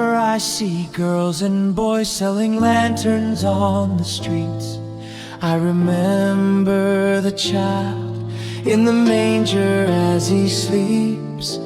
summer I see girls and boys selling lanterns on the streets. I remember the child in the manger as he sleeps.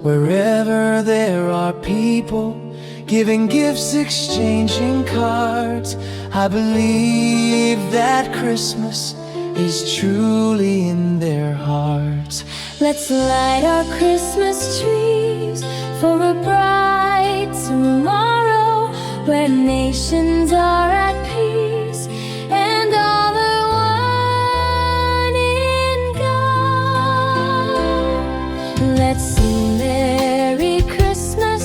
Wherever there are people giving gifts, exchanging cards, I believe that Christmas is truly in their hearts. Let's light our Christmas trees for a bright tomorrow, where nations are at peace and all are one in God. Let's sing Merry Christmas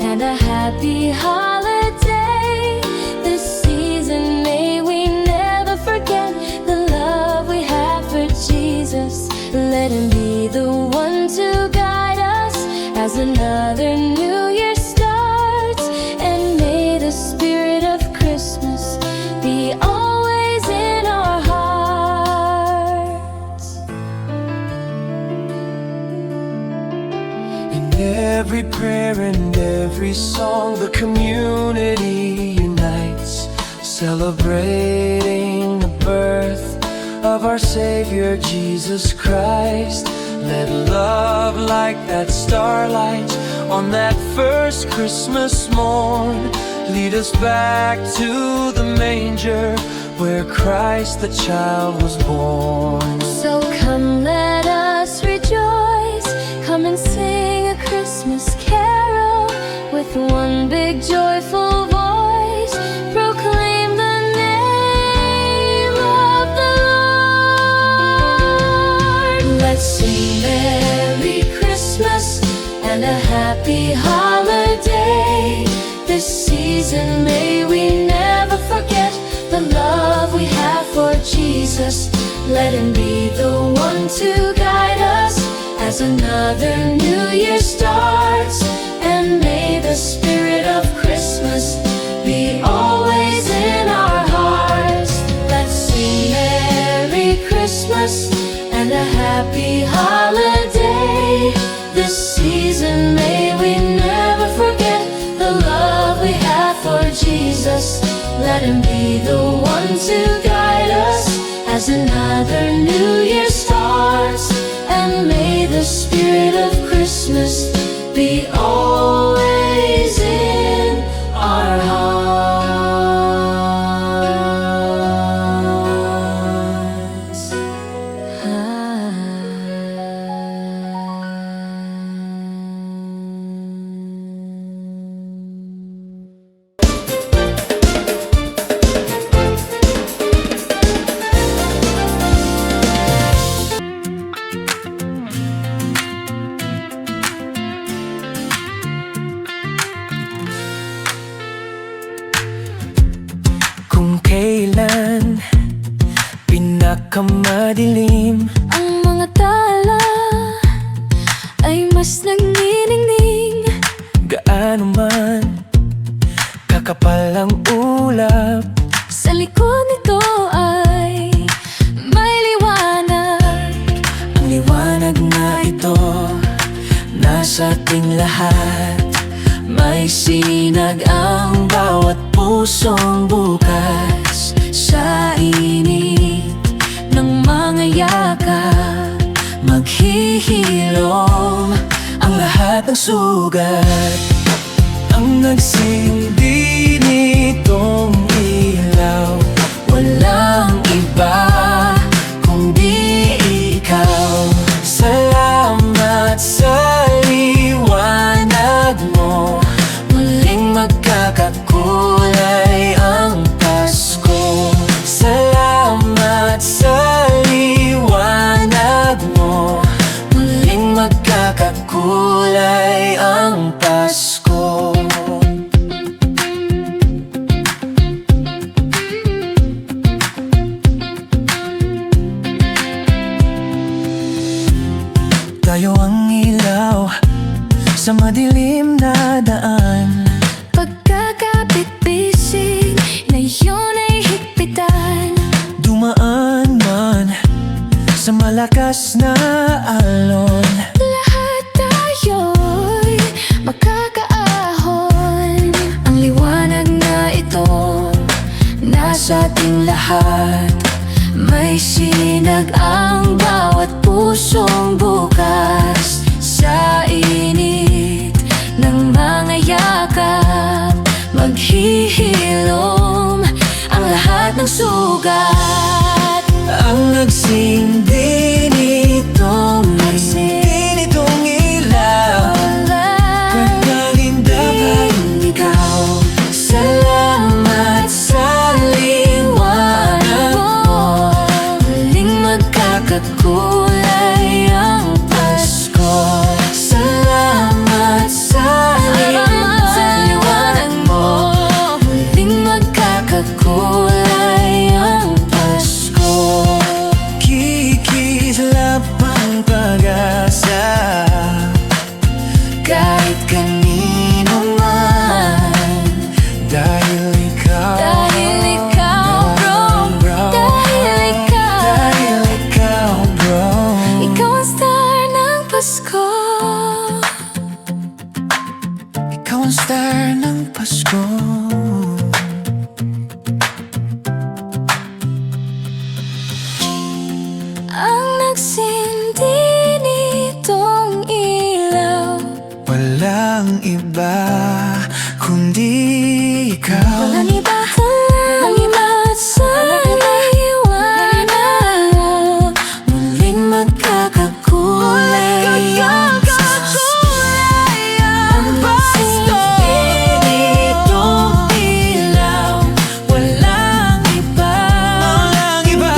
and a Happy Holiday. This season may we never forget the love we have for Jesus. Let Him be the one to guide us as another new year starts, and may the spirit of Christmas be always in our hearts. In every prayer and every song, the community unites, celebrating the birth of our Savior Jesus Christ. Let love like that starlight on that first Christmas morn lead us back to the manger where Christ the child was born. So come, let us rejoice, come and sing a Christmas carol with one big joyful voice. Proclaim the name of the Lord. Let's sing Merry Christmas and a Happy Holiday. This season may we never forget the love we have for Jesus. Let Him be the one to guide us as another new year starts, and may the spirit of Christmas be always in our hearts. Let's sing Merry Christmas and a Happy Holiday. This season may we never forget the love we have for Jesus. Let Him be the one to guide us as another new year starts, and may the spirit of Christmas be always in our hearts. Kung kailan pinakamadilim Ang mga tala ay mas nagniningning, gaano man kakapal ang ulap, sa likod nito ay may liwanag. ang liwanag na ito nasa ating lahat. May sinag ang bawat pusong bukas sa init ng mga yakap. Maghihilom ang lahat ng sugat. Ang nagsindi nitong ilaw, walang iba kundi ikaw. Salamat sa liwanag mo, muling magkakakulay ang Pasko. Salamat sa liwanag mo, muling magkakakulay ang Pasko. lahat. May sinag ang bawat pusong bukas. Sa init ng mga yakap, maghihilom ang lahat ng sugat. Ang nagsindi nitong ilaw, panalin dapat ikaw. Salamat sa liwanag mo, muling magkakakulay ang Pasko. Salamat sa liwanag mo, muling magkakakulay ang Pasko. Kikislap ang pag-asa, Kahit kanino man, dahil ikaw, bro, dahil ikaw, bro. ikaw ang star ng Pasko. Ikaw ang star ng Pasko. Ang nagsindi nitong ilaw, Walang iba kundi ikaw. walang iba. Salamat sa liwanag mo, muling magkakakulay ang Pasko. Ang nagsindi nitong ilaw, walang iba. Walang iba.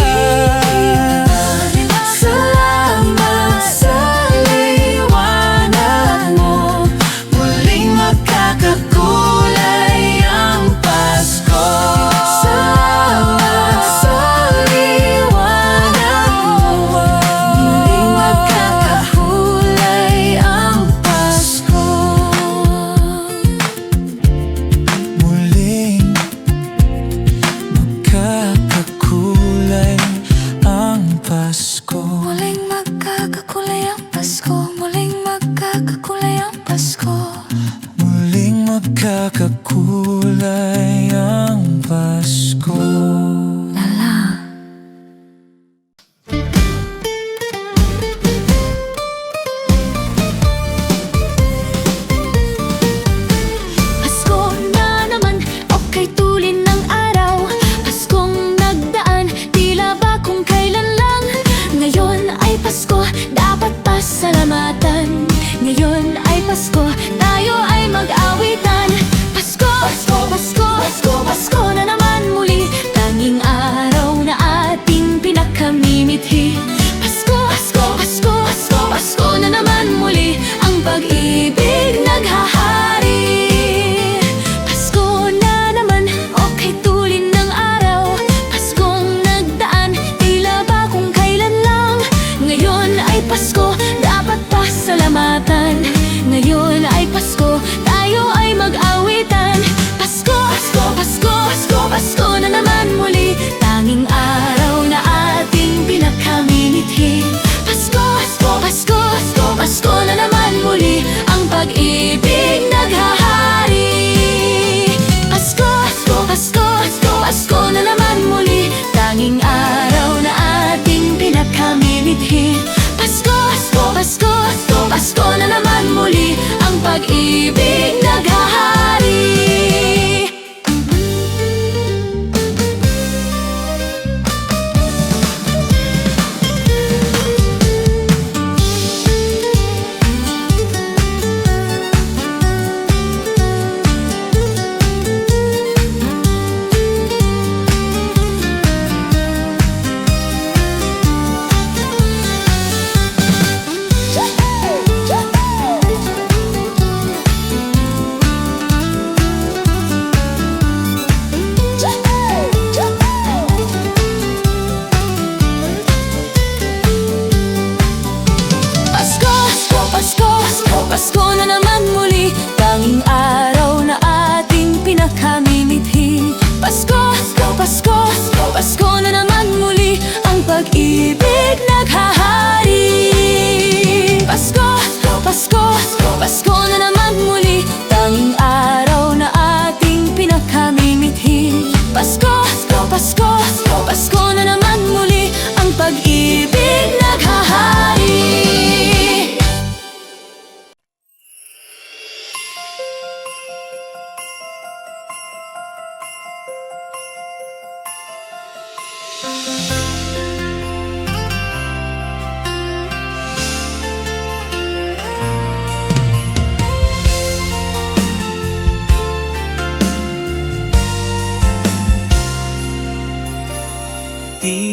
Salamat sa liwanag mo, muling magkakakulay ang Pasko. Salamat sa liwanag mo, muling magkakakulay ang Pasko. Muling magkakakulay ang Pasko. Muling magkakakulay ang Pasko, muling magkakakulay ang Pasko. Muling magkakakulay ang Pasko. Pasko na naman, okay tulin ng araw. Paskong nagdaan, tila ba kung kailan lang. Ngayon ay Pasko, dapat pasalamatan. Ngayon ay Pasko, tayo ay mag-awitan. Pasko, Pasko, Pasko, Pasko, Pasko na naman muli. Tanging araw na ating pinakamimithi. Pasko, Pasko, Pasko, Pasko, Pasko na naman muli. Ang pag-ibig naghahari. Pasko na naman, okay tulin ng araw. Paskong nagdaan, tila ba kung kailan lang. Ngayon ay Pasko, dapat pasalamatan. Ngayon ay Pasko, tayo ay mag-awitan. Pasko, Pasko, Pasko, Pasko, Pasko na naman muli. Tanging araw na ating pinakamimithi. Pasko, Pasko, Pasko, Pasko, Pasko na naman muli. Ang pag-ibig naghahari. Pasko, Pasko, Pasko, Pasko, Pasko na naman muli. Tanging araw na ating pinakamimithi. Pasko, Pasko, Pasko, Pasko, Pasko na naman muli. Ang pag-ibig naghahari. Pasko na naman muli, tanging araw na ating pinakamimithi. Pasko, Pasko, Pasko na naman muli, ang pag-ibig naghahari. Pasko, Pasko, Pasko na naman muli, tanging araw na ating pinakamimithi. Pasko, Pasko, Di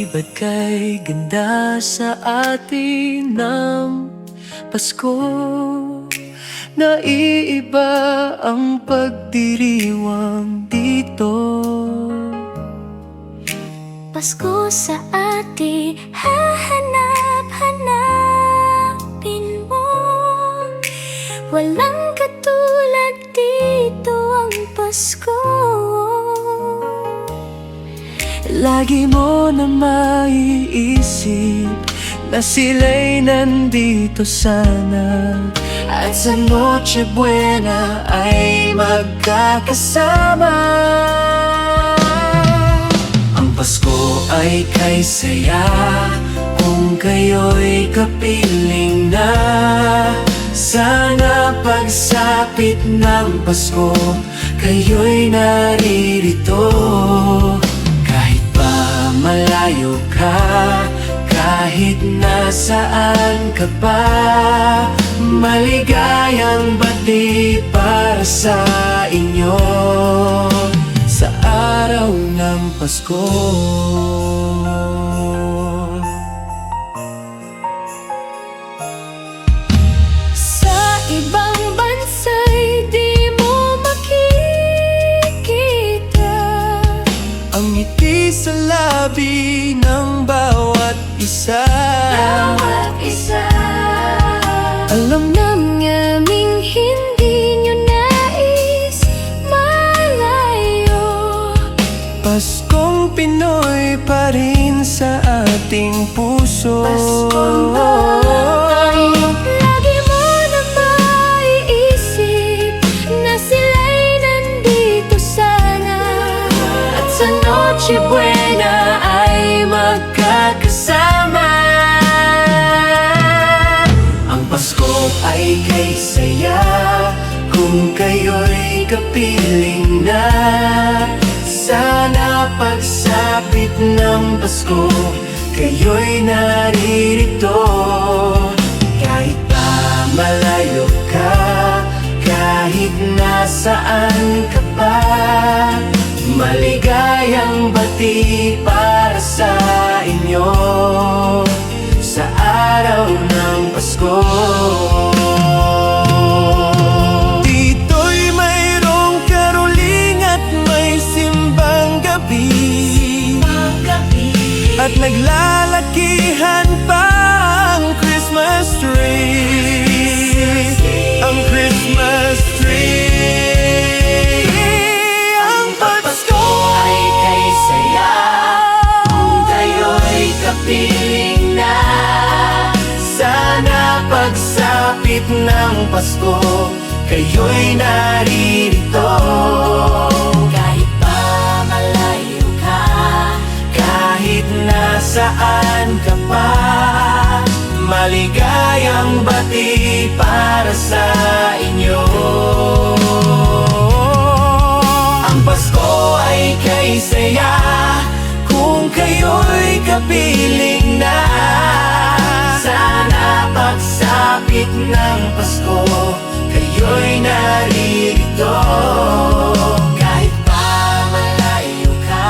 ba't kay ganda sa atin ng Pasko? Naiiba ang pagdiriwang dito. Pasko sa ate, hahanap-hanapin mo. Walang katulad dito ang Pasko. Lagi mo na maiisip na sila'y nandito sana, at sa Noche Buena ay magkakasama. Ang Pasko ay kay saya kung kayo'y kapiling na. Sana pagsapit ng Pasko, kayo'y naririto. Kahit pa malayo ka, kahit nasaan ka pa, maligayang bati para sa inyo sa araw ng Pasko. Sa ibang bansa'y di mo makikita Ang ngiti sa labi ng bawat isa. bawat isa. Alam Ng aming hindi nyo nais malayo. Paskong Pinoy pa rin sa ating puso. Paskong bahay, lagi mo na maiisip na sila'y nandito sana, at sa Noche Buena ay magkakasama. Ang Pasko ay kay saya kung kayo'y kapiling na. Sana pagsapit ng Pasko, kayo'y naririto. Kahit pa malayo ka, kahit nasaan ka pa, maligayang bati para sa inyo sa araw ng Pasko. Dito'y mayroong karuling at may simbang gabi, at naglalakihan pa ang Christmas tree. Ang Christmas tree. Ang Pasko ay kay saya kung kayo'y kapiling na. Sana pagsapit ng Pasko, kayo'y naririto. Kahit pa malayo ka, Kahit nasaan ka pa, maligayang bati para sa inyo. Ang Pasko ay kay saya kung kayo'y kapiling na. Sana pagsapit ng Pasko, kayo'y naririto. Kahit pa malayo ka,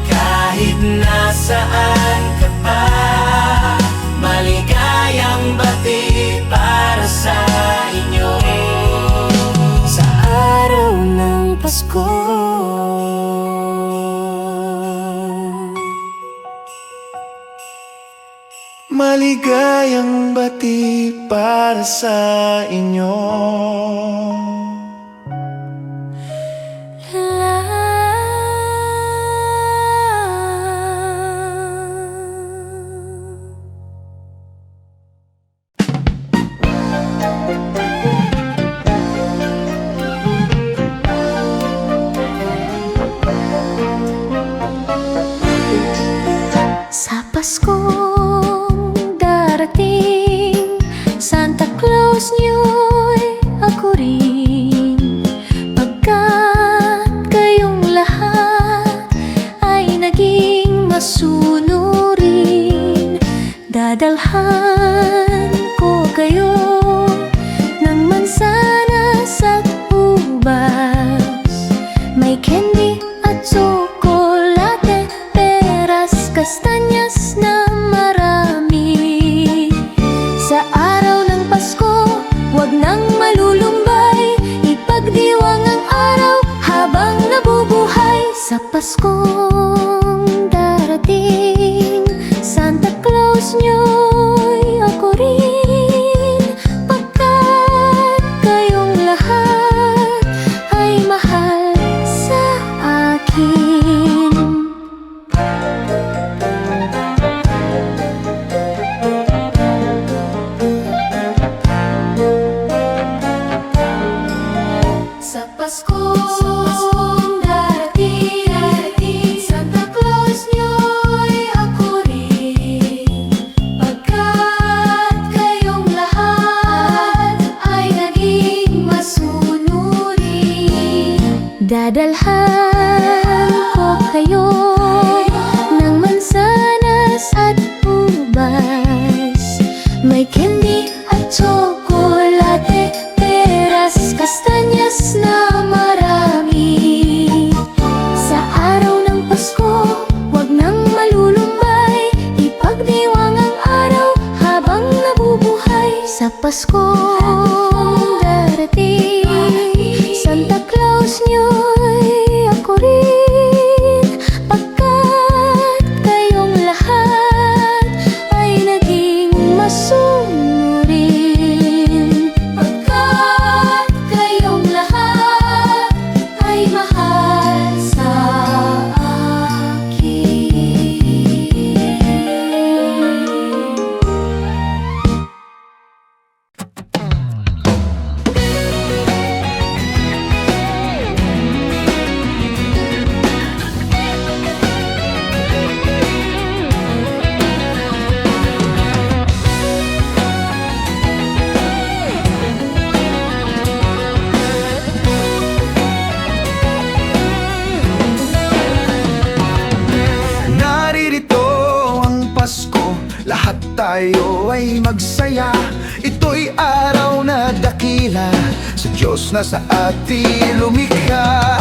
kahit nasaan ka pa, maligayang bati para sa inyo sa araw ng Pasko. Maligayang bati para sa inyo. sa Paskong darating, Santa Claus niyo'y ako rin. May candy at tsokolate, peras, kastanyas na marami. Sa araw ng Pasko, wag nang malulumbay, ipagdiwang ang araw habang nabubuhay. Sa Paskong darating, Santa Claus nyo'y ako rin, pagkat kayong lahat ay mahal sa akin. Sa Paskong darating, Santa Claus nyo'y ako rin, pagkat kayong lahat ay naging masunurin. Dadalhan ko kayo ng mansanas at ubas, may candy at tsokolate, peras, kastanyas na marami. Sa araw ng Pasko, wag nang malulumbay, ipagdiwang ang araw habang nabubuhay. Sa Paskong darating, Santa Claus nyo'y ako rin, pagkat kayong lahat ay naging masunurin. Pagkat kayong lahat ay mahal sa akin. Naririto ang Pasko, lahat tayo ay magsaya. Ito'y araw na dakila, sa Diyos na sa atin lumikha.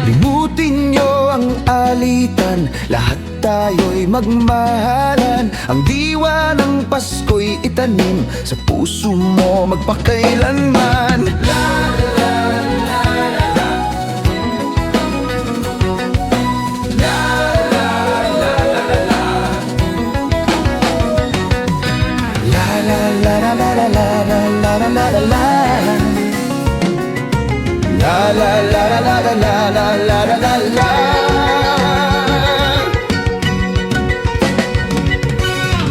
Limutin nyo ang alitan, lahat tayo'y magmahalan. Ang diwa ng Pasko'y itanim sa puso mo magpakailanman. La la la la la la la la la la la.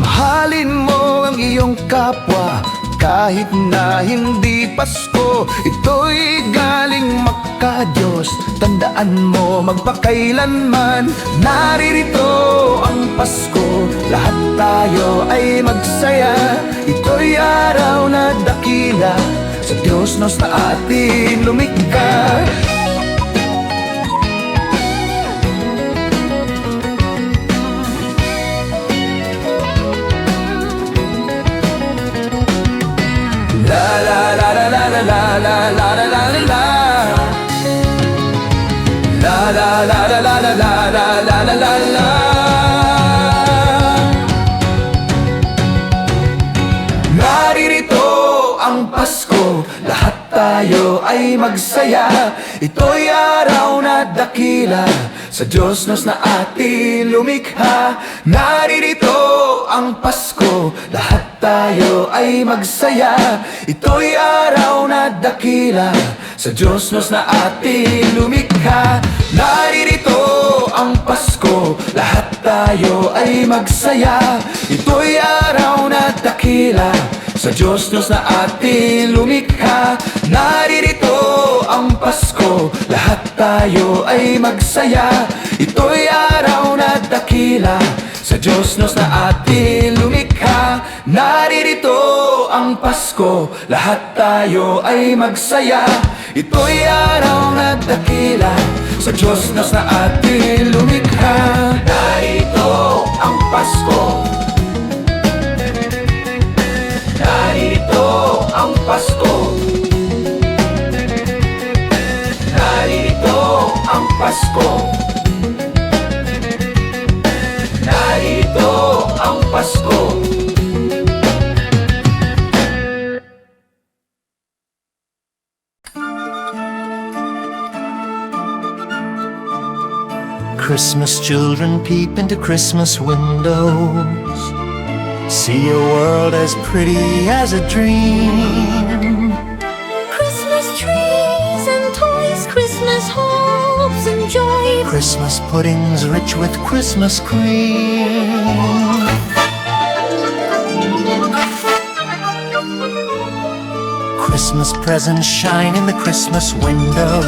Mahalin mo ang iyong kapwa kahit na hindi Pasko. Ito'y galing maka-Diyos, tandaan mo magpakailanman. Naririto ang Pasko, lahat tayo ay magsaya. Ito'y araw na dakila, sa Diyos nos na atin lumikha. La la la la la la la la la la la la. La la la la la la la la la la la. Naririto ang Pasko, lahat tayo ay magsaya. Ito'y araw na dakila, sa Diyos nos na atin lumikha. Naririto ang Pasko, lahat tayo ay magsaya. Ito'y araw na dakila, sa Diyos nos na atin lumikha. Naririto ang Pasko, lahat tayo ay magsaya. Ito'y araw na dakila, sa Diyos nos na atin lumikha. Naririto ang Pasko, lahat tayo ay magsaya. Ito'y araw na dakila, sa Diyos nos na atin lumikha. Naririto ang Pasko, lahat tayo ay magsaya. Ito'y araw na dakila, sa Diyos nos na atin lumikha. Narito ang Pasko. Narito ang Pasko. Narito ang Pasko. Narito ang Pasko. Christmas children peep into Christmas windows, see a world as pretty as a dream. Christmas trees and toys, Christmas hopes and joy. Christmas puddings rich with Christmas cream. Christmas presents shine in the Christmas window,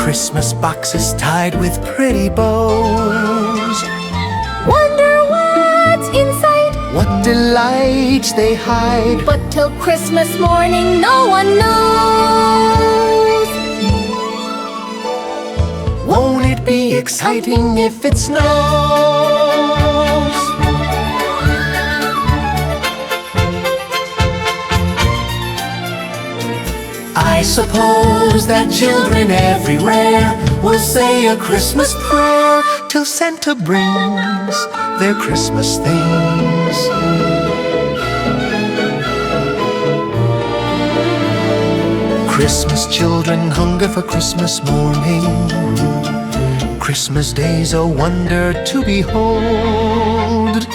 Christmas boxes tied with pretty bows. Wonder what's inside, What delights they hide, but till Christmas morning no one knows. won't it be exciting if it snows? I suppose that children everywhere will say a Christmas prayer till Santa brings their Christmas things. Christmas children hunger for Christmas morning. Christmas day's a wonder to behold.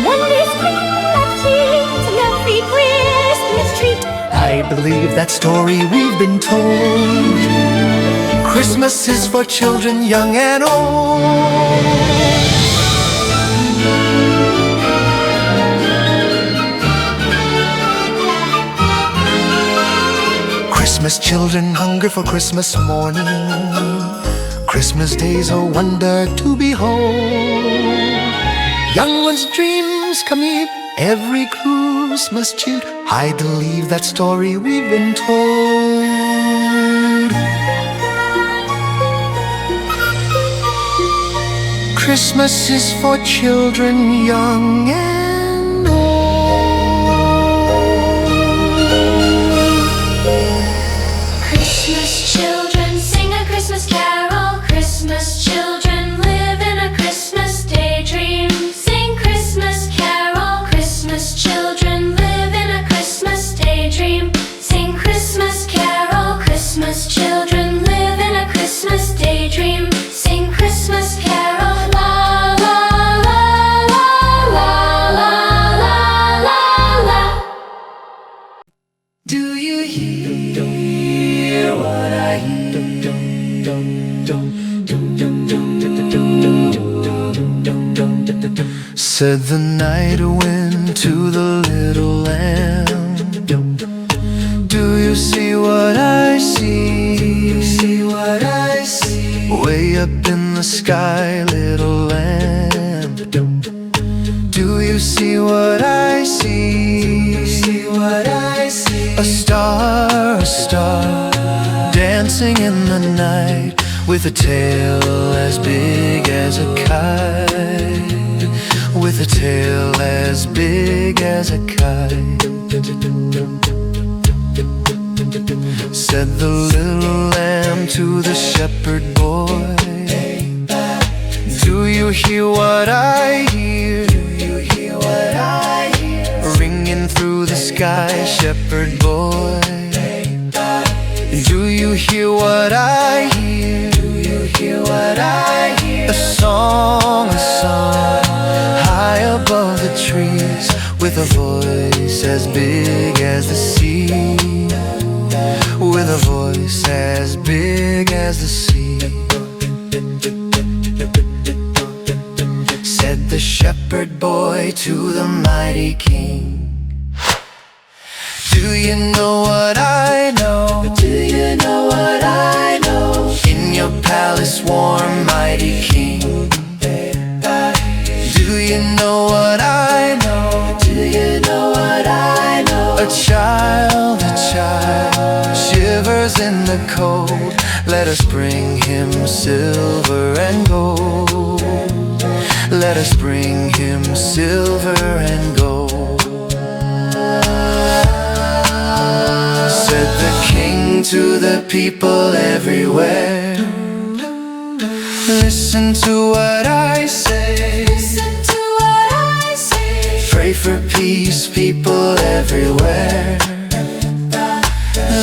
Wonders collecting every Christmas treat. I believe that story we've been told. Christmas is for children young and old. Christmas children hunger for Christmas morning. Christmas day's a wonder to behold. Young ones' dreams come here every Christmas cheer. I believe that story we've been told. Christmas is for children young and old. Christmas children sing a Christmas carol. Christmas children live in a Christmas daydream. Sing Christmas carol. Christmas children live in a Christmas daydream. Sing Christmas carol. Christmas children live in a Christmas daydream. Sing Christmas carol. La la la la la la la la la. Do you hear what I hear? Said the night wind to the little lamb. Do you see what I see? Do you see what I see? Way up in the sky, little lamb. Do you see what I see? Do you see what I see? A star, dancing in the night, with a tail as big as a kite. With a tail as big as a kite. Said the little lamb to the shepherd boy, do you hear what I hear? Do you hear what I hear? Ringing through the sky, shepherd boy. Do you hear what I hear? Do you hear what I hear? A song, high above the trees, with a voice as big as the sea. With a voice as big as the sea. Said the shepherd boy to the mighty king, do you know what I know? Do you know what I know? In your palace warm, mighty king. Do you know what I know? Do you know what I know? A child shivers in the cold. Let us bring him silver and gold. let us bring him silver and gold. Said the king to the people everywhere, listen to what I say. Listen to what I say. Pray for peace, people everywhere.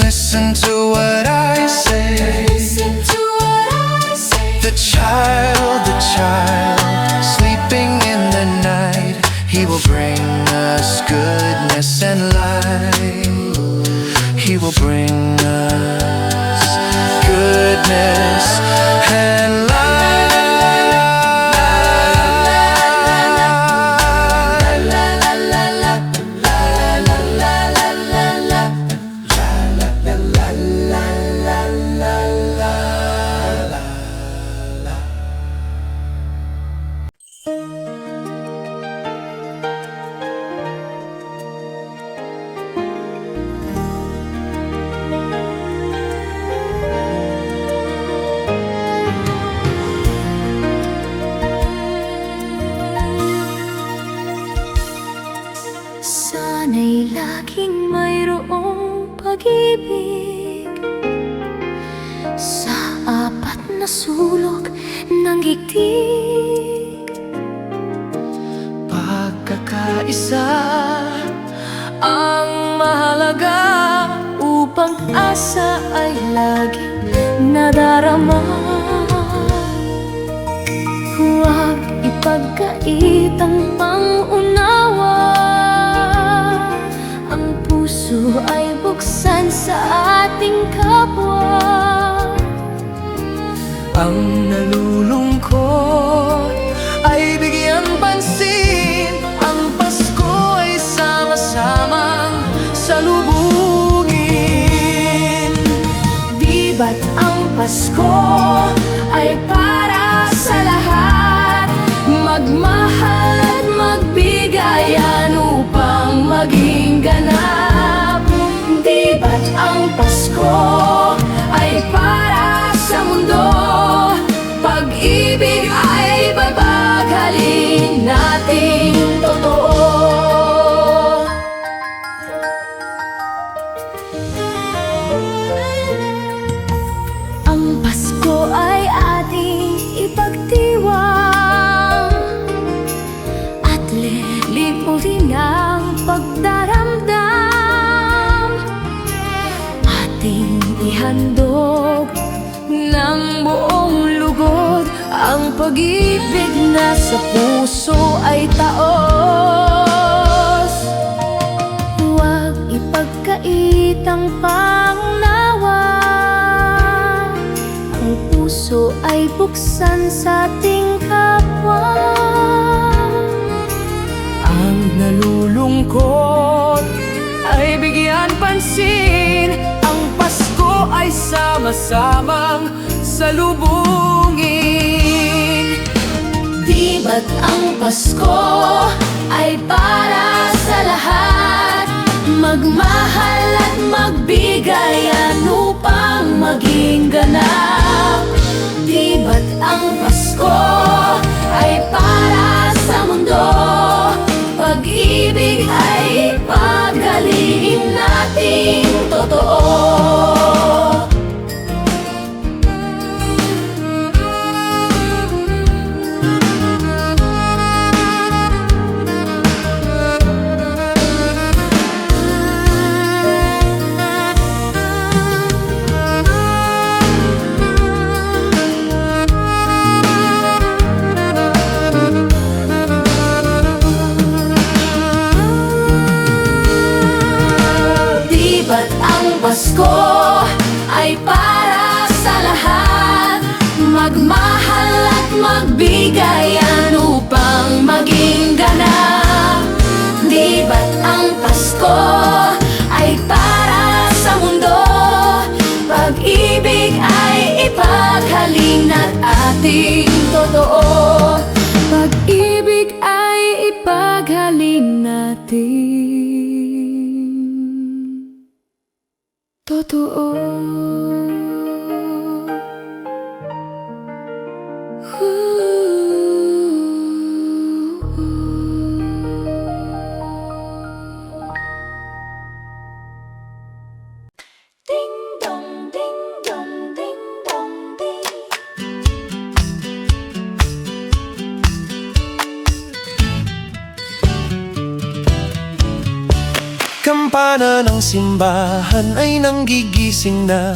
Listen to what I say. Listen to what I say. The child, sleeping in the night, he will bring us goodness and light. He will bring us goodness and light. Sana'y laging mayroong pag-ibig sa apat na sulok ng higdig. Pagkakaisa Ang mahalaga upang asa ay laging nadarama. Huwag ipagkait ang pangunawa. Ang puso ay buksan sa ating kapwa. ang nalulungkot ay bigyan pansin. Ang Pasko ay sama-samang salubungin. Di ba't ang Pasko ay para sa lahat? Magmahal at magbigayan upang maging ganap. Di ba't ang Pasko ay para sa mundo? Pag-ibig ay babaghalin nating totoo. Ang Pasko ay ating ipagdiwang at lilimutin ang pagdaramdam. Ating ihandog ng buong lugod ang pag-ibig na sa puso ay taos. Huwag ipagkait ang pangunawa. Ang puso ay buksan sa ating kapwa. Ang nalulungkot ay bigyan pansin. Ang Pasko ay sama-samang salubungin. Di ba't ang Pasko ay para sa lahat? Magmahal at magbigayan upang maging ganap. Di ba't ang Pasko ay para sa mundo? Pag-ibig ay ipaghalin nating totoo. Ba't ang Pasko ay para sa lahat? Magmahal at magbigayan upang maging ganap. Di ba't ang Pasko ay para sa mundo? Pag-ibig ay ipaghalin at ating totoo. Pag-ibig ay ipaghalin natin totoo. kampana ng simbahan ay nanggigising na,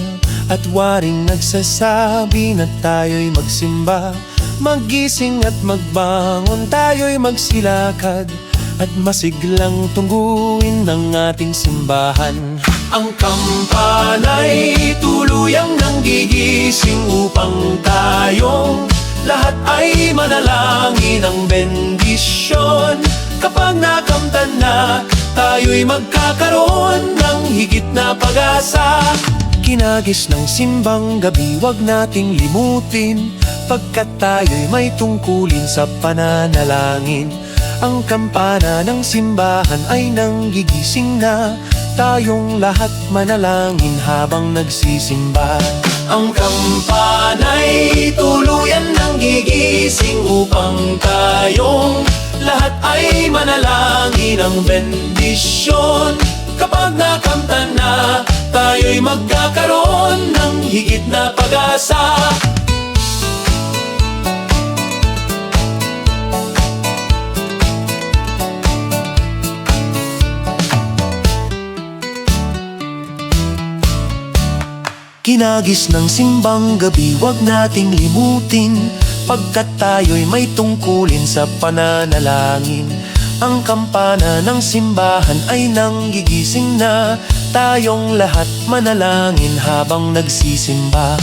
at waring nagsasabi na tayo'y magsimba. Magising at magbangon, tayo'y magsilakad, at masiglang tungguin ng ating simbahan. Ang kampana'y tuluyang nanggigising upang tayong lahat ay manalangin ng bendisyon. Kapag nakamtan na, tayo'y magkakaroon ng higit na pag-asa. Kinagis ng simbang gabi, wag nating limutin, pagkat tayo'y may tungkulin sa pananalangin. Ang kampana ng simbahan ay nanggigising na, tayong lahat manalangin habang nagsisimba. Ang kampana'y tuluyan nanggigising upang tayong lahat ay manalangin ng bendisyon. Kapag nakamtan na, tayo'y magkakaroon ng higit na pag-asa. Kinagis ng simbang gabi, wag nating limutin, pagkat tayo'y may tungkulin sa pananalangin. Ang kampana ng simbahan ay nanggigising na, tayong lahat manalangin habang nagsisimba.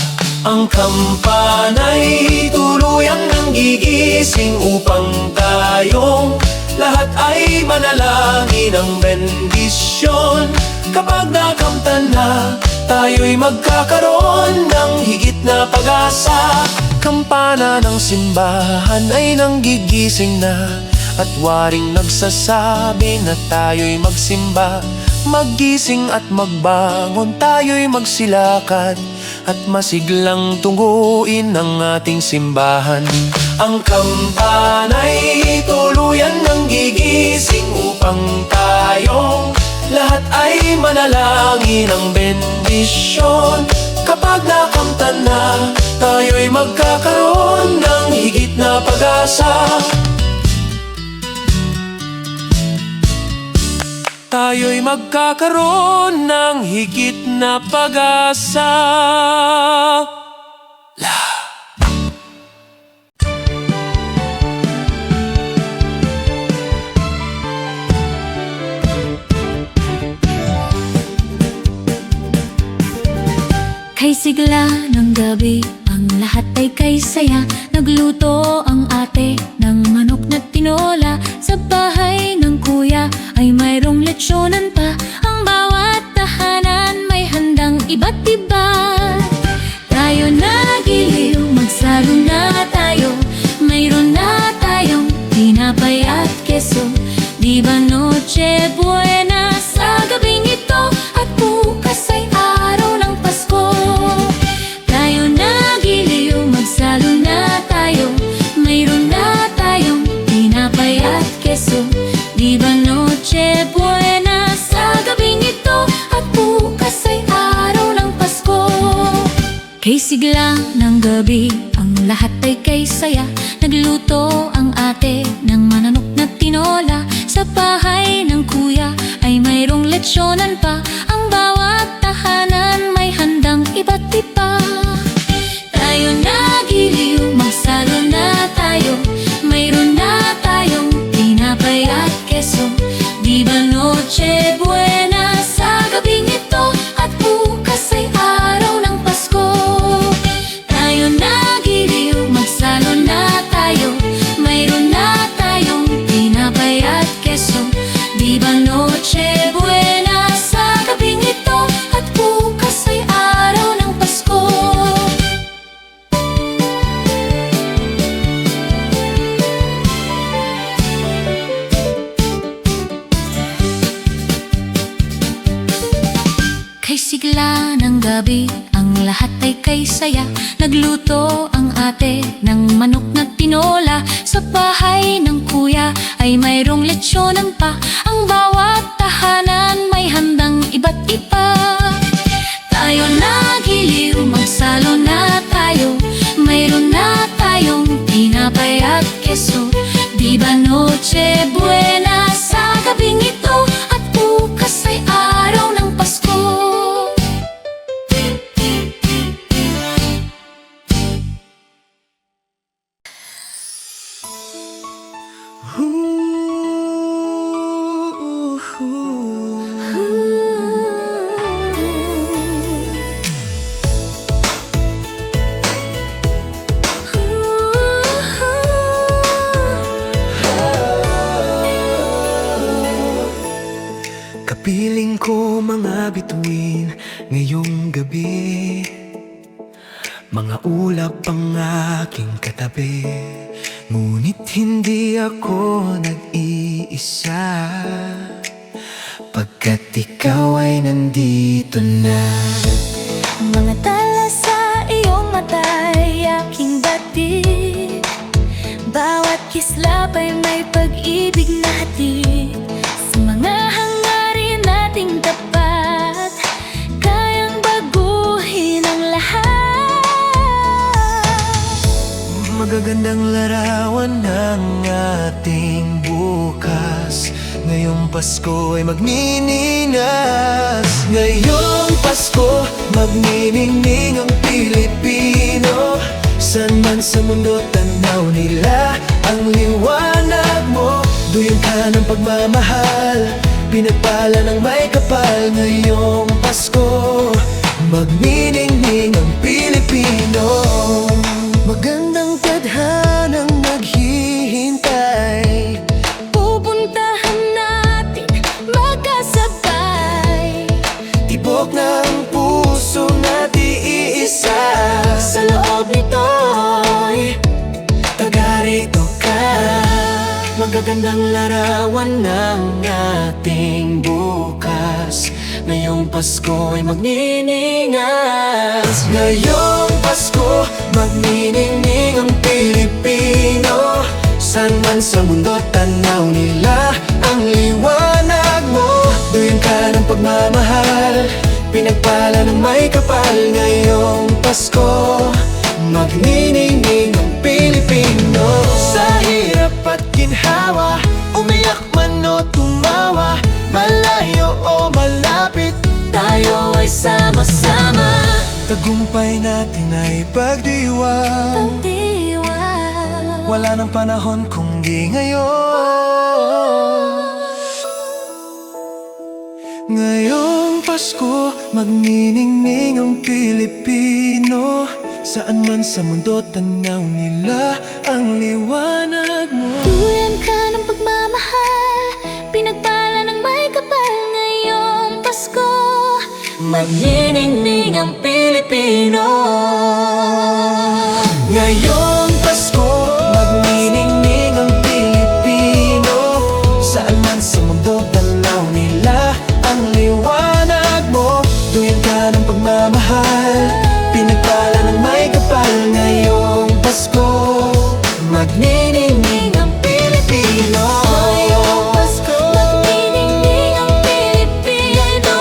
Ang kampana'y tuluyang nanggigising upang tayong lahat ay manalangin ng bendisyon. Kapag nakamtan na, tayo'y magkakaroon ng higit na pag-asa. Kampana ng simbahan ay nanggigising na, at waring nagsasabi na tayo'y magsimba. Magising at magbangon, tayo'y magsilakad, at masiglang tungguin ang ating simbahan. Ang kampana'y tuluyan nanggigising upang tayong lahat ay manalangin ng bendisyon. Kapag nakamtan na, tayo'y magkakaroon ng higit na pag-asa. Tayo'y magkakaroon ng higit na pag-asa. Kay sigla ng gabi, ang lahat ay kay saya. Nagluto ang ate ng manok na tinola. Sa bahay ng kuya ay mayroong lechyonan pa. Ang bawat tahanan may handang iba't iba. Tayo nagiliw, magsalo na tayo. Mayroon na tayong tinapay at keso. Di ba Noche Buena sa gabing ito? At bukas ay araw ng Pasko. Tayo nagiliw, magsalo na tayo. Mayroon na tayong tinapay at keso. Di ba Noche Buena sa gabing ito? At bukas ay araw ng Pasko. Kay sigla ng gabi, ang lahat ay kay saya. Nagluto ang ate ng mananok na tinola. Sa bahay ng kuya ay mayroong lechyonan pa. Ang bawat tahanan may handang iba't iba. Tayo nagiliw, magsalo na tayo. Mayroon na tayong tinapay at keso. Di ba Noche Buena sa gabing ito? At bukas ay araw ng Pasko. Tayo nagiliw, magsalo na tayo. Mayroon na tayong tinapay at keso. Di ba Noche Buena sa gabing ito? At bukas ay araw ng Pasko. Kay sigla ng gabi, ang lahat ay kay saya. Nagluto ang ate ng manok na tinola. Sa bahay ng kuya ay mayroong lechyonan pa. Ang bawat tahanan may handang iba't iba. Tayo nagiliw, magsalo na tayo. Mayroon na tayong tinapay at keso. Di ba Noche Buena sa gabing ito? At bukas ay Kapiling ko mga bituin ngayong gabi, mga ulap ang aking katabi. Ngunit hindi ako nag-iisa, pagkat ikaw ay nandito na. Mga tala sa iyong mata'y aking batid, bawat kislap ay may pag-ibig na hatid. Sa mga hangarin nating tapat, kayang baguhin ang lahat. Magagandang larawan ng ating bukas, ngayong Pasko ay magniningas. Ngayong Pasko, magniningning ang Pilipino. San man sa mundo tanaw nila ang liwanag mo. Duyan ka ng pagmamahal, pinagpala ng may kapal. Ngayong Pasko, magniningning ang Pilipino. Magandang tadhanang naghihintay, Pupuntahan natin magkasabay, tibok ng puso natin iisa. sa loob nito'y Taga-rito ka. Magagandang larawan ng ating bukas, ngayong Pasko ay magniningas. Ngayong Pasko, magniningning ang Pilipino. San man sa mundo tanaw nila ang liwanag mo. Duyan ka ng pagmamahal, pinagpala ng may kapal. Ngayong Pasko, magniningning ang Pilipino. Sa hirap at ginhawa, umiyak man o tumawa, malayo o malapit, tayo ay sama-sama. tagumpay natin ay pagdiwang. Pagdiwang, Wala nang panahon kung di ngayon. Ngayong Pasko, magniningning ang Pilipino. Saan man sa mundo tanaw nila ang liwanag mo. duyan ka ng pagmamahal, pinagpala ng may kapal. Ngayong Pasko, magniningning ang Pilipino. Ngayong Pasko, magniningning ang Pilipino. Saan man sa mundo tanaw nila ang liwanag mo. Duyan ka ng pagmamahal, pinagpala ng may kapal. Ngayong Pasko, magniningning ang Pilipino. Ngayong Pasko, magniningning ang Pilipino.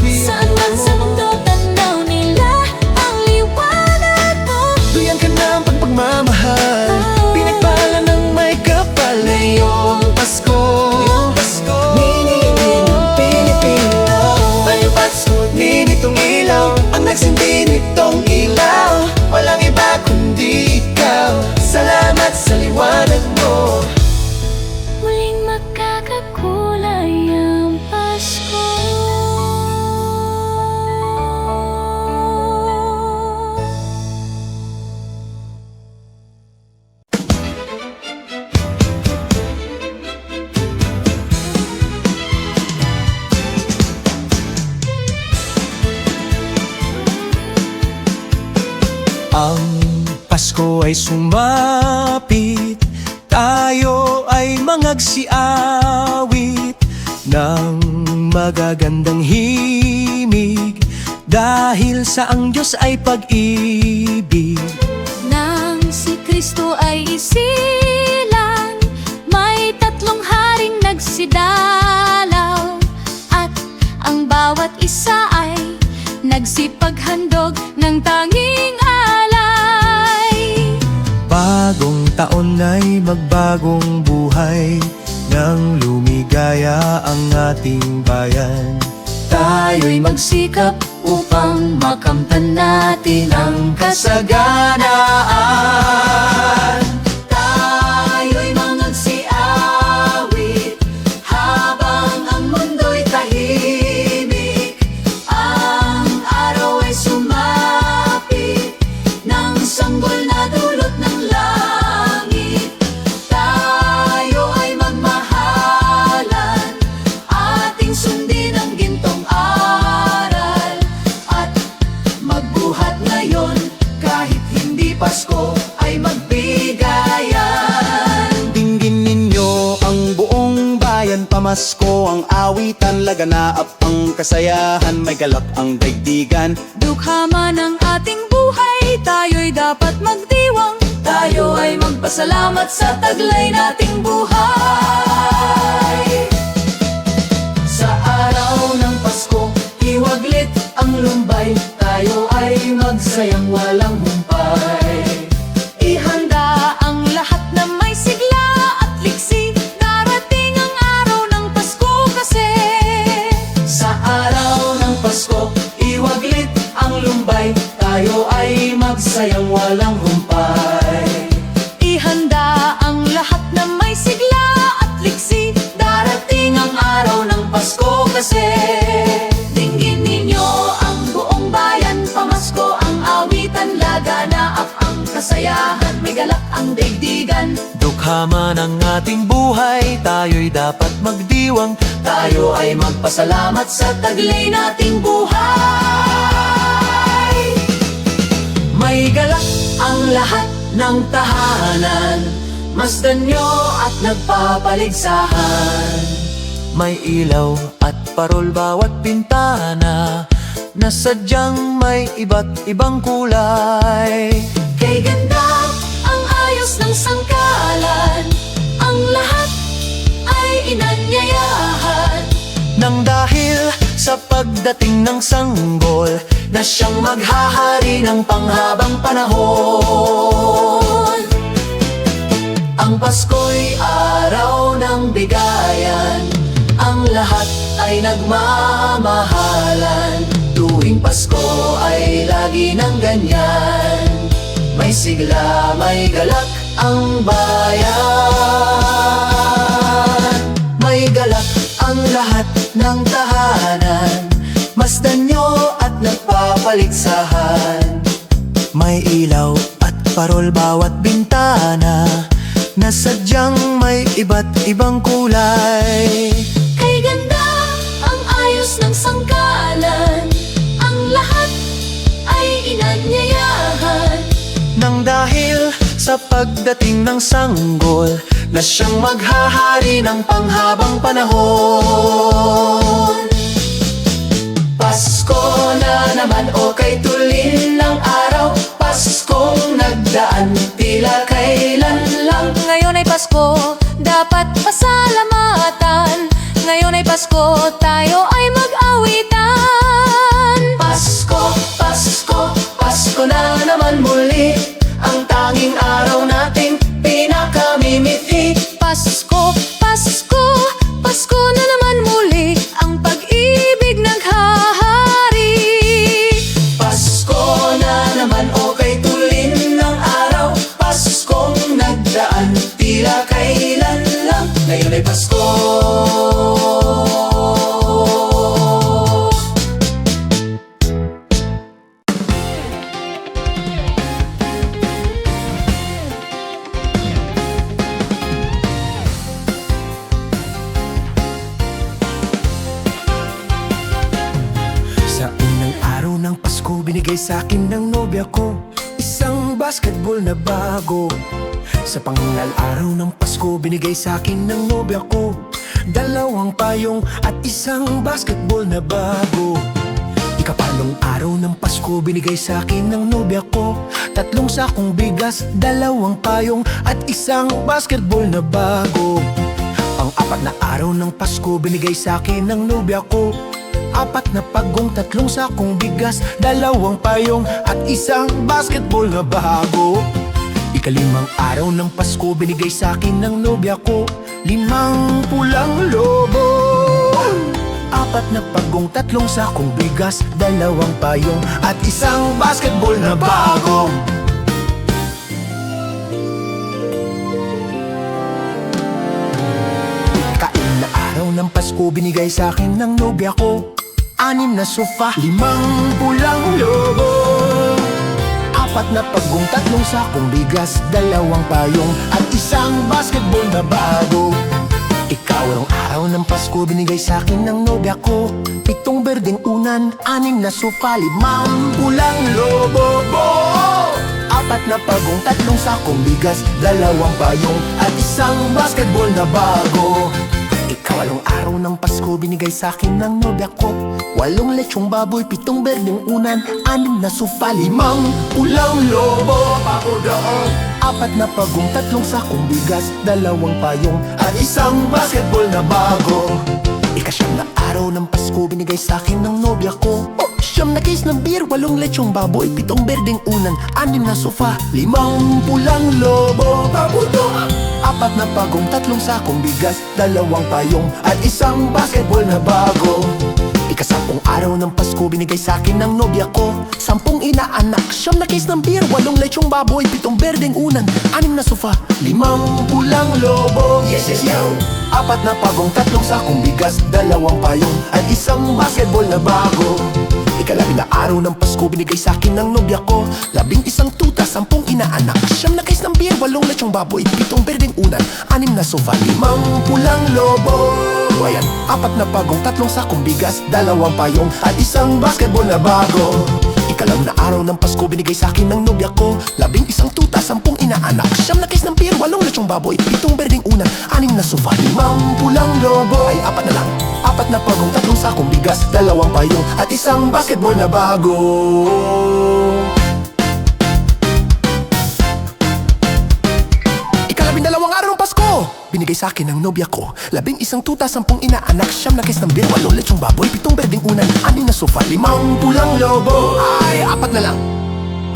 Saan man sa mundo tanaw nila ang liwanag mo. Duyan ka ng pagmamahal, pinagpala ng may kapal. Ngayong Pasko, niningning ang Pilipino. Ngayong Pasko, ninitong ilaw, ang nagsindi nitong ilaw. Walang iba kundi ikaw, salamat sa liwanag mo. Muling magkakakulay ang Pasko. Ang Pasko ay sumapit, tayo ay mangagsiawit ng magagandang himig, dahil sa ang Diyos ay pag-ibig. Nang si Kristo ay isilang, may tatlong haring nagsidalaw, at ang bawat isa ay nagsipaghandog ng tanging alay. Bagong taon ay magbagong buhay, nang lumigaya ang ating bayan. Tayo'y magsikap upang makamtan natin ang kasaganaan. Tayo'y mangagsiaw pamasko ang awitan, laganaap ang kasayahan, may galak ang daigdigan. Dukha man ang ating buhay, tayo'y dapat magdiwang. Tayo ay magpasalamat sa taglay nating buhay. Sa araw ng Pasko, iwaglit ang lumbay, tayo ay magsayang walang humpay. Ihanda ang lahat na may sigla at liksi, darating ang araw ng Pasko kasi. Sa araw ng Pasko, iwaglit ang lumbay, tayo ay magsayang walang humpay. Ihanda ang lahat na may sigla at liksi, Darating ang araw ng Pasko kasi. dinggin ninyo ang buong bayan, pamasko ang awitan, laganaap ang kasayahan, may galak ang daigdigan. Dukha man ang ating buhay, tayo'y dapat magdiwang. Tayo ay magpasalamat sa taglay nating buhay. May galak ang lahat ng tahanan, masdan nyo at nagpapaligsahan. May ilaw at parol bawat bintana, na sadyang may iba't ibang kulay. Kay ganda ang ayos ng sangkalan, ang lahat ay inanyayahan. Nang dahil sa pagdating ng sanggol, na siyang maghahari ng panghabang panahon. Ang Pasko'y araw ng bigayan, ang lahat ay nagmamahalan. Tuwing Pasko ay lagi ng ganyan, may sigla, may galak ang bayan. May galak ang lahat ng tahanan, masdan nyo at nagpapaligsahan. May ilaw at parol bawat bintana, na sadyang may iba't ibang kulay. Kay ganda ang ayos ng sangkalan, ang lahat ay inanyayahan. Nang dahil sa pagdating ng sanggol, na siyang maghahari ng panghabang panahon. Pasko na naman, okay tulin ng araw, Paskong nagdaan, tila kailan lang. Ngayon ay Pasko, dapat pasalamatan. Ngayon ay Pasko, tayo ay mag-awitan. Pasko, Pasko, Pasko na naman muli, ang tanging araw nating pinakamimithi. Pasko, Pasko, Pasko na naman muli, ang pag-ibig naghahari. Pasko na naman, okay tulin ng araw, Paskong nagdaan, tila kailan lang. Ngayon ay Pasko. Sa unang araw ng Pasko, binigay sa'kin ng nobya ko isang basketball na bago. Sa pangal araw ng Pasko, binigay sa'kin ng nobya ko dalawang payong at isang basketball na bago. Ikapalong araw ng Pasko, binigay sa'kin ng nobya ko tatlong sakong bigas, dalawang payong at isang basketball na bago. Pang-apat na araw ng Pasko, binigay sa'kin ng nobya ko apat na pagong, tatlong sakong bigas, dalawang payong at isang basketball na bago. Ikalimang araw ng Pasko, binigay sa'kin ng nobya ko limang pulang lobo, apat na pagong, tatlong sakong bigas, dalawang payong at isang basketball na bago. Ikain na araw ng Pasko, binigay sa'kin ng nobya ko anim na sofa, limang pulang lobo, apat na pagong, tatlong sakong bigas, dalawang payong at isang basketball na bago. Ikaw araw ng Pasko, binigay sa'kin ng nobya ko pitong berdeng unan, anim na sofa, limang pulang lobo, apat na pagong, tatlong sakong bigas, dalawang payong at isang basketball na bago. Ikaw araw ng Pasko, binigay sa'kin ng nobya ko 8 lechong baboy, 7 berdeng unan, 6 na sofa, 5 pulang lobo, pakudaong 4 na pagong, 3 sakong bigas, 2 payong, at 1 basketball na bago. Ika-9 na araw ng Pasko, binigay sa'kin ng nobya ko 9 na case ng beer, 8 lechong baboy, 7 berdeng unan, 6 na sofa, 5 pulang lobo, pakudaong 4 na pagong, 3 sakong bigas, 2 payong, at 1 basketball na bago. Ika-10 araw ng Pasko, binigay sa'kin ng nobya ko 10 inaanak, 9 na case ng beer, 8 lechong baboy, 7 berdeng unan, 6 na sofa, 5 pulang lobo, yes yes yo 4 na pagong, 3 sakong bigas, 2 payong, at 1 basketball na bago. Ika-10 na araw ng Pasko, binigay sa'kin ng nobya ko 11 tuta, 10 inaanak, 9 na case ng beer, 8 lechong baboy, 7 berdeng unan, 6 na sofa, 5 pulang lobo. Ayan, 4 na pagong, 3 sakong bigas, 2 payong, at 1 basketball na bago. Ika-10 na araw ng Pasko, binigay sa'kin ng nobya ko 11 tuta, 10 inaanak, 9 na case ng beer, 8 lechong baboy, 7 berdeng unan, 6 na sofa, 5 pulang lobo. Ay, 4 na lang, 4 na pagong, 3 sakong bigas, 2 payong, at 1 basketball na bago. Ika-12 araw ng Pasko, binigay sa'kin ng nobya ko 11 tuta, 10 inaanak, 9 na case ng beer, 8 lechong baboy, 7 berdeng unan, 6 na sofa, 5 pulang lobo. Ay, 4 na lang,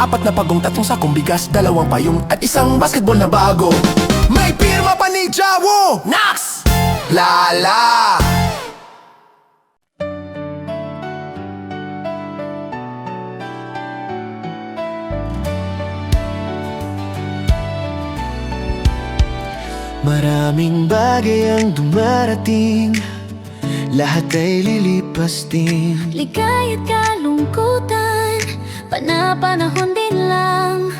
4 na pagong, 3 sakong bigas, 2 payong, at 1 basketball na bago. May pirma pa ni Jawo Nax Lala. Maraming bagay ang dumarating, lahat ay lilipas din. Ligaya't kalungkutan, panapanahon din lang.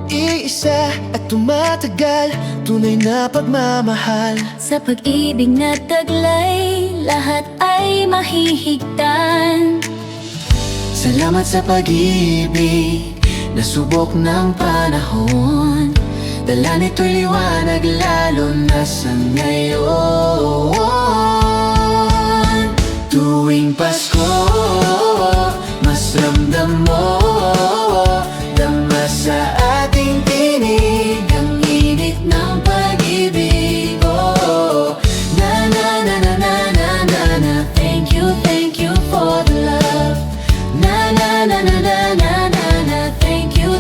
Iisa at tumatagal, tunay na pagmamahal. Sa pag-ibig na taglay, lahat ay mahihigtan. Salamat sa pag-ibig, nasubok ng panahon. Dala nito'y liwanag lalo na sa ngayon. Tuwing Pasko, mas ramdam mo, dama sa ating tinig ang init ng pag-ibig. Oh, na na na na na na na na. Thank you for the love. Na na na na na na na na. Thank you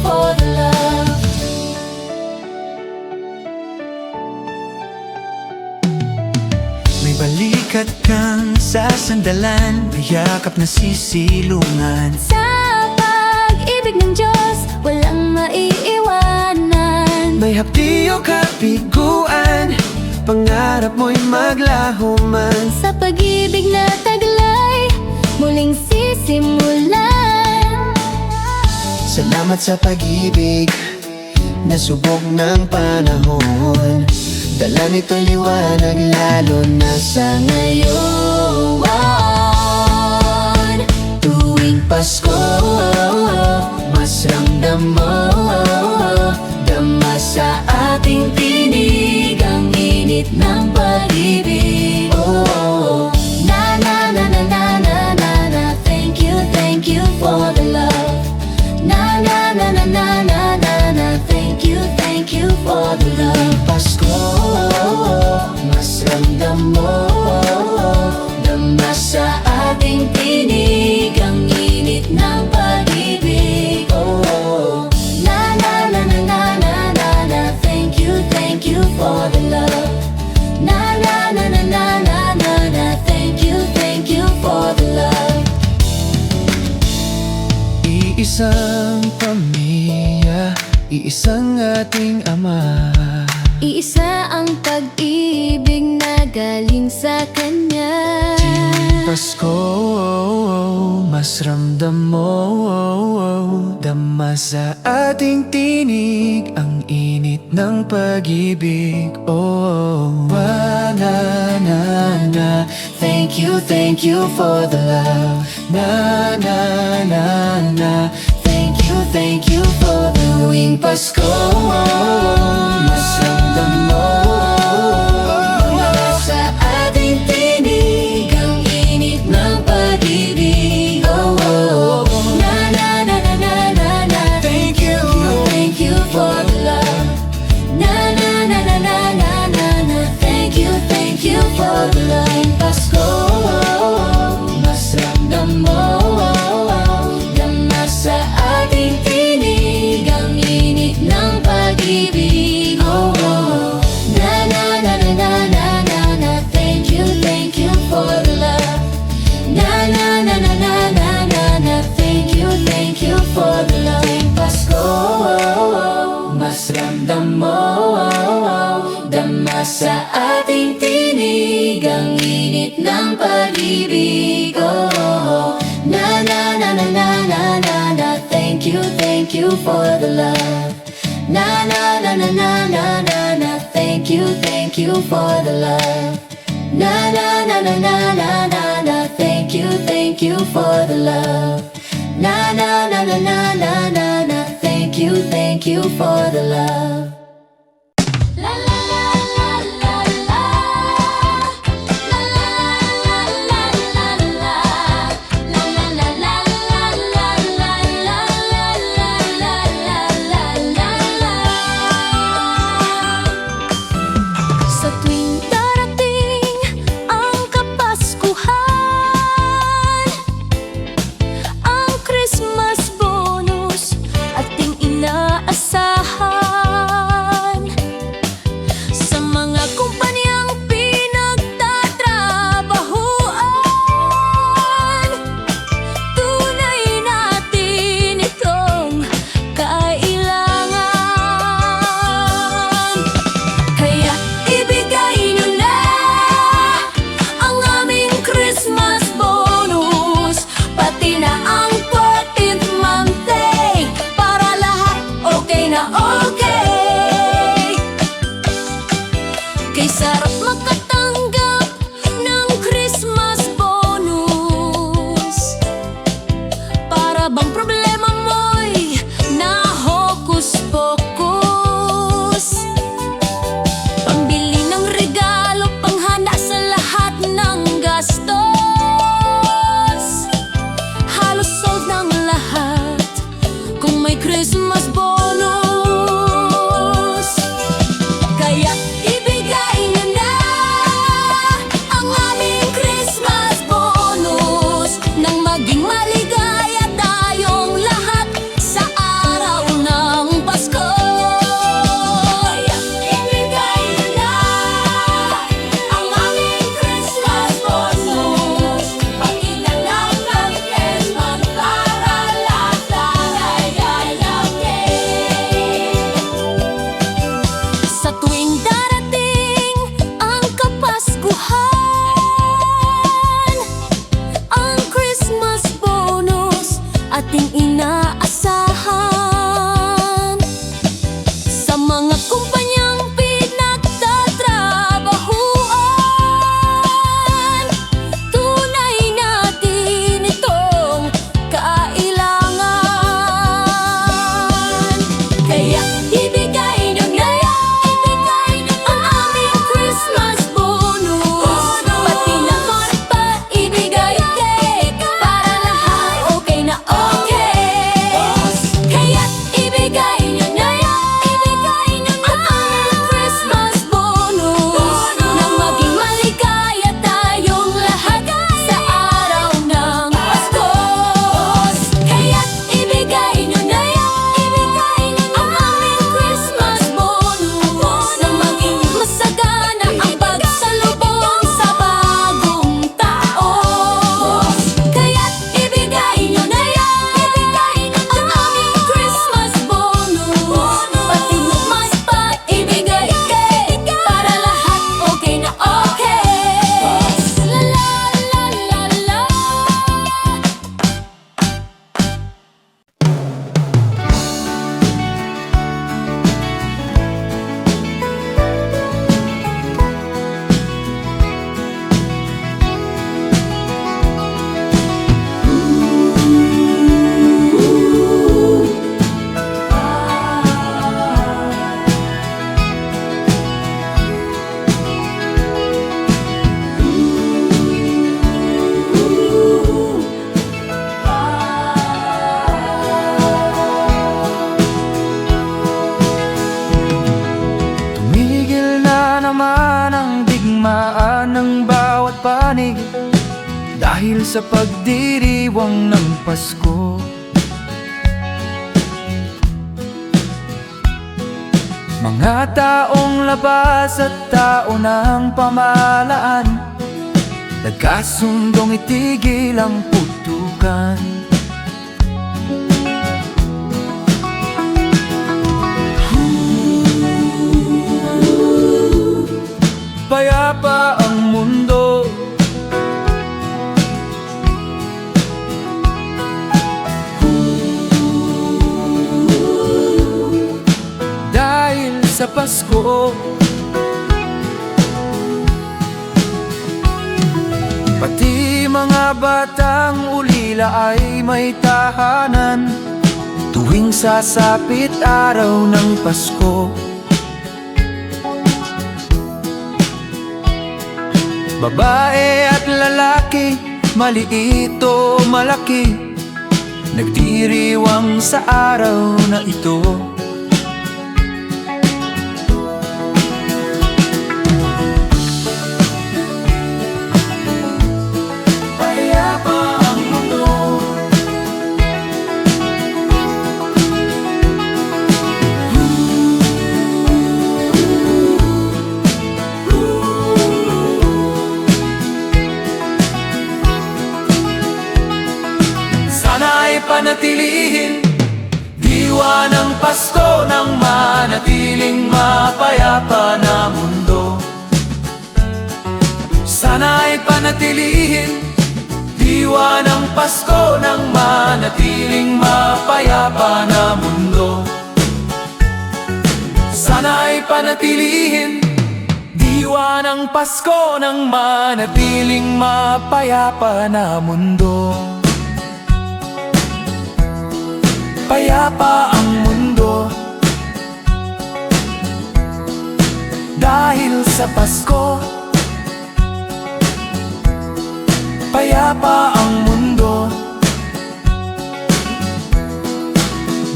for the love. May balikat kang sasandalan, may yakap na sisilungan. Sa pag-ibig ng Diyos, walang maiiwanan. May hapdi o kapiguan, pangarap mo'y maglaho man. Sa pag-ibig na taglay, muling sisimulan. Salamat sa pag-ibig, nasubok ng panahon. Dala nito'y liwanag lalo na sa ngayon. Tuwing Pasko, mas ramdam mo, dama sa ating tinig ang init ng pag-ibig. Oh, Na na na na na na na na. Thank you for the love. Na na na na na na na na. Thank you for the love. Pasko, mas ramdam mo, dama sa ating tinig ang init ng pag-ibig. Oh, Na na na na na na na na. Thank you for the love. Na na na na na na na na. Thank you for the love. iisang pamilya, iisang ating Ama. Iisa ang pag-ibig na galing sa Kanya. Pasko, mas ramdam mo, dama sa ating tinig ang init ng pag-ibig. Oh, na na na. Thank you for the love. Na na na na. Thank you for the tuwing Pasko. Mas ramdam mo, dama sa sa ating tinig ang init ng pag-ibig. Oh, na na na na na na na na. Thank you for the love. Na na na na na na na na. Thank you for the love. Na na na na na na na na. Thank you for the love. Na na na na na na na na. Thank you for the love. La la la la la la. La la la la la la. La la la la la la la. La la la la la la. Sa tuwing darating ang Kapaskuhan, ang Christmas bonus ating inaasahan. Sa mga kumpanyang pinagtatrabahuan, tunay natin itong kailangan. Kaya ibigay nyo na ang aming Christmas bonus, pati na ang 14th monthly, para lahat okay na okay. Kay sarap makatanggap ng Christmas bonus, para bang problema mo'y nahokus-pokus. Pambili ng regalo, panghanda sa lahat ng gastos, halos sold ng lahat kung may Christmas bonus. Kaya ibigay nyo na ang aming Christmas bonus, nang maging maligaya tayong lahat sa araw ng Pasko. Kaya ibigay nyo na ang aming Christmas bonus, pati na lang ng Christmas, para lahat ay okay. Sa tuwing darating ang Kapaskuhan, ang Christmas bonus ating inaasahan. Sa mga kumpanyang pinagtatrabahuan, tunay natin itong kailangan. Kaya ibigay nyo na ang aming Christmas bonus, pati na paibigay, para lahat okay na okay. Kaya ibigay nyo na ang aming Christmas bonus, nang maging maligaya tayong lahat sa araw ng Pasko. Kaya ibigay nyo na ang aming Christmas bonus, nang maging masagana ang pagsalubong sa bagong taon. Kaya ibigay nyo na ang aming Christmas bonus, pati mas paibigay, para lahat okay na okay. La la la la la. Tumigil na naman ang digmaan ng bawat panig, dahil sa pagdiriwang ng Pasko. Mga taong labas at tao ng pamahalaan, nagkasundong itigil ang putukan. payapa ang mundo. Dahil sa Pasko, pati mga batang ulila ay may tahanan tuwing sasapit araw ng Pasko. Babae at lalaki, maliit o malaki, nagdiriwang sa araw na ito. Payapa ang mundo. Sana ay panatilihin diwa ng Pasko ng manatiling mapayapa na mundo. Sana ay panatilihin diwa ng Pasko ng manatiling mapayapa na mundo. Sana ay panatilihin diwa ng Pasko ng manatiling mapayapa na mundo. Payapa ang mundo dahil sa Pasko. Payapa ang mundo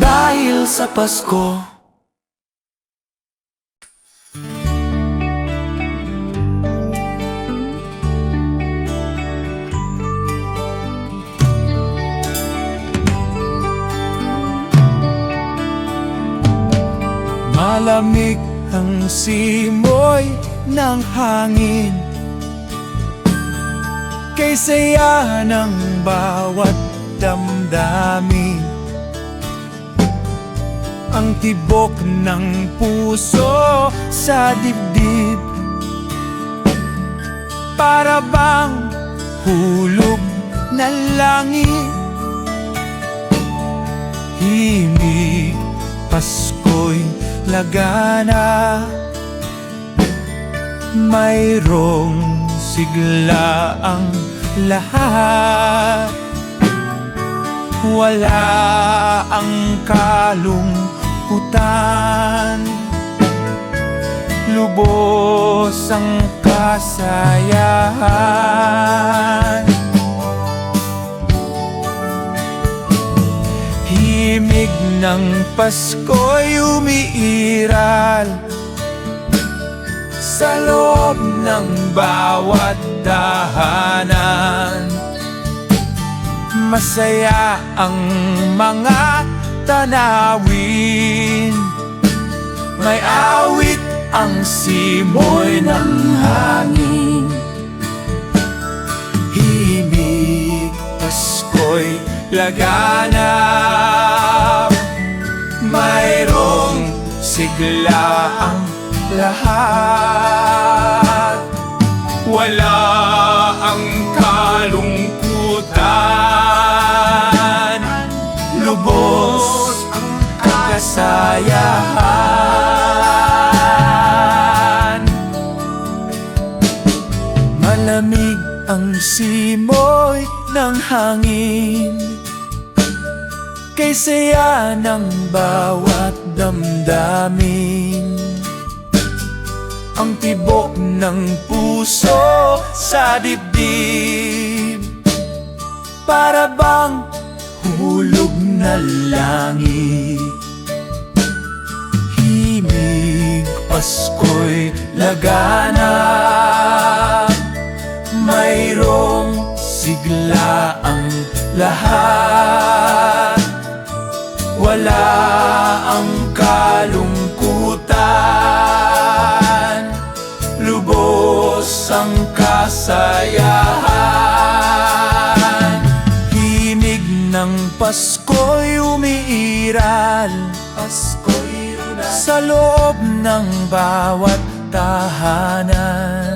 dahil sa Pasko. Malamig ang simoy ng hangin, kay saya ng bawat damdamin. Ang tibok ng puso sa dibdib, para bang hulog na langit. Himig, Pasko'y lagana, mayroong sigla ang lahat. Wala ang kalungkutan, lubos ang kasayahan. Himig ng Pasko'y umiiral sa loob ng bawat tahanan. Masaya ang mga tanawin, may awit ang simoy ng hangin. Himig, Pasko'y laganap, mayroong sigla ang lahat. Wala ang kalungkutan, lubos ang kasayahan. Malamig ang simoy ng hangin, kay saya ng bawat damdamin. Ang tibok ng puso sa dibdib, para bang hulog na langit. Himig, Pasko'y laganap, mayroong sigla ang lahat. Wala ang kalungkutan, lubos ang kasayahan. Himig ng Pasko'y umiiral, sa loob ng bawat tahanan.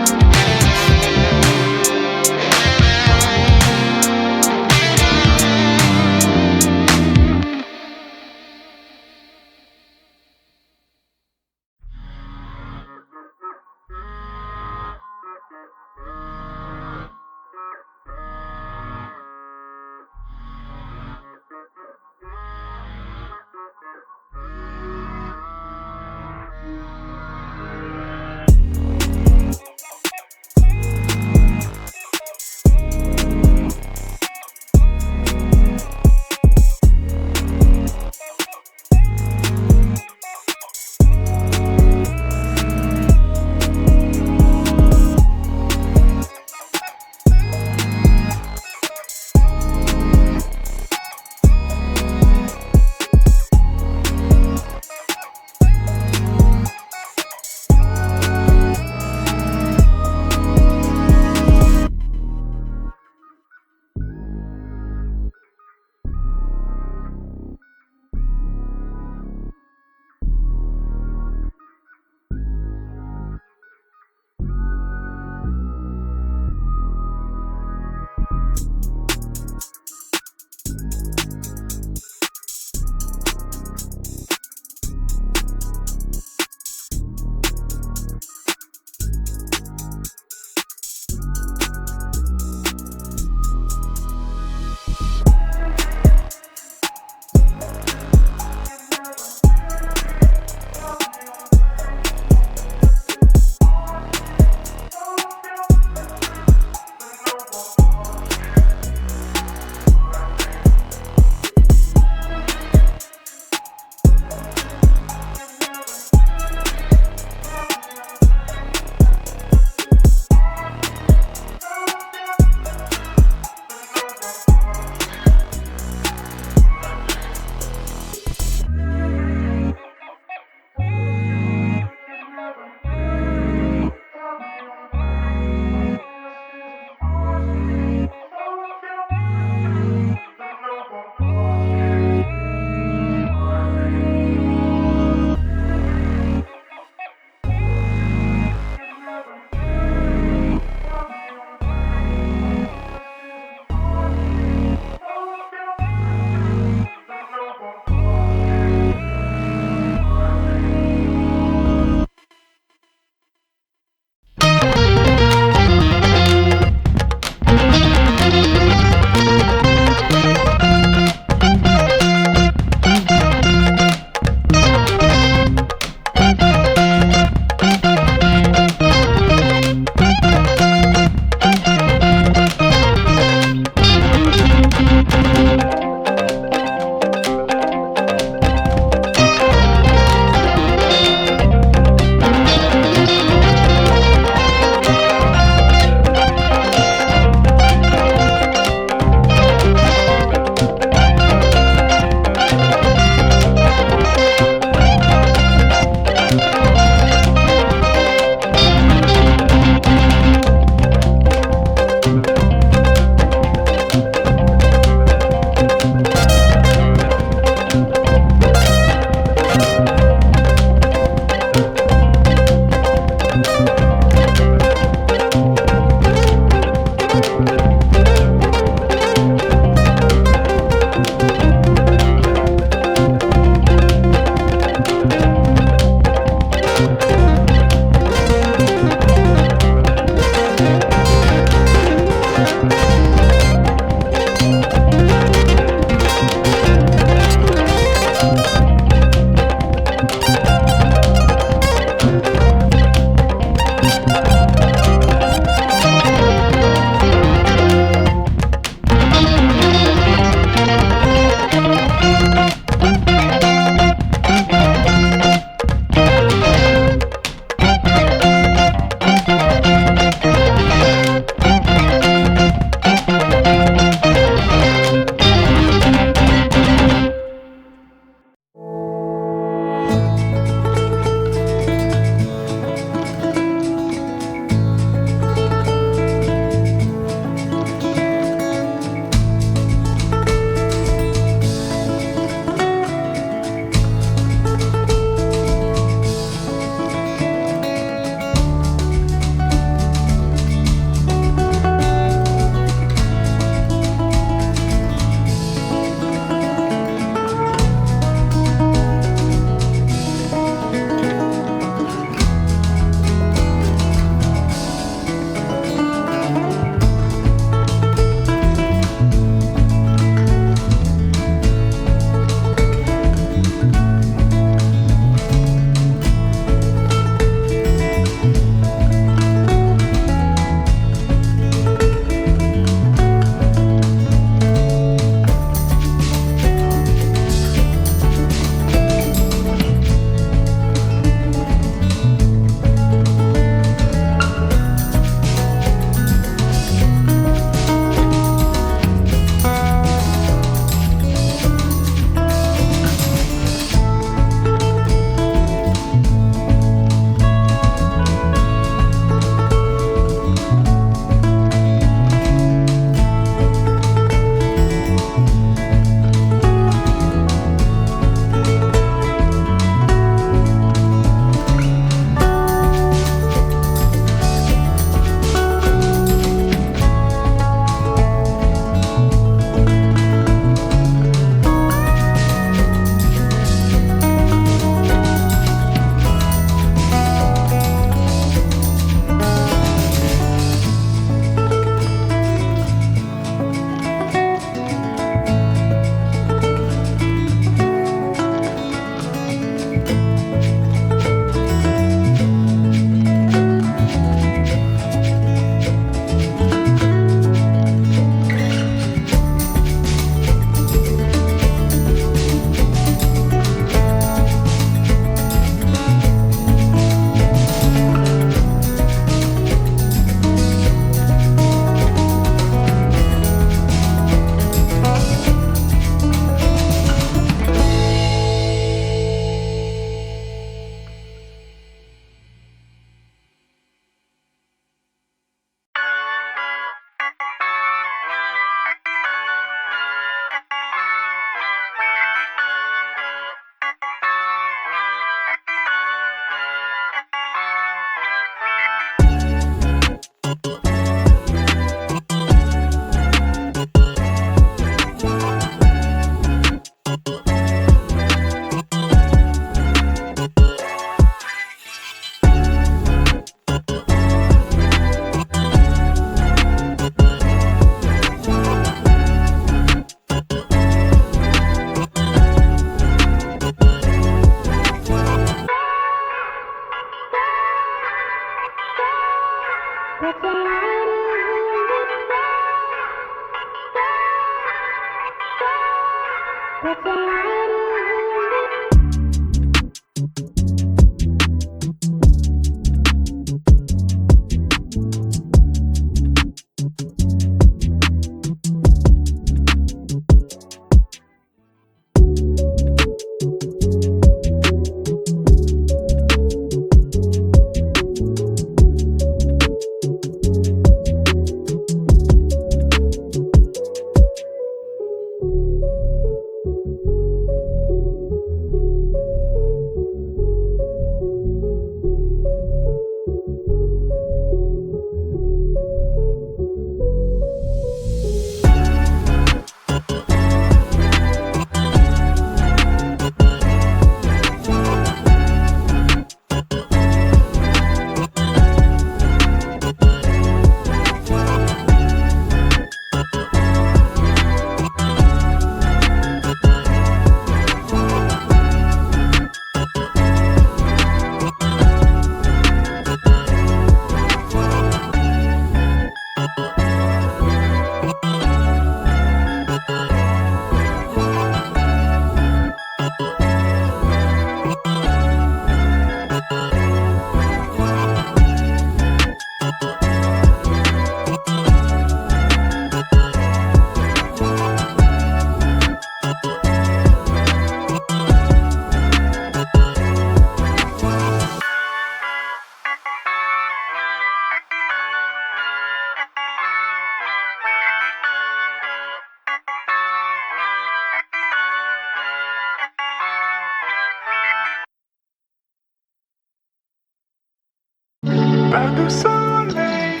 Pas de soleil,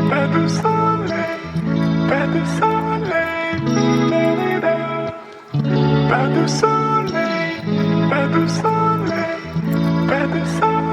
pas de soleil, pas de soleil, da-da-da. Pas de soleil, pas de soleil, pas de soleil.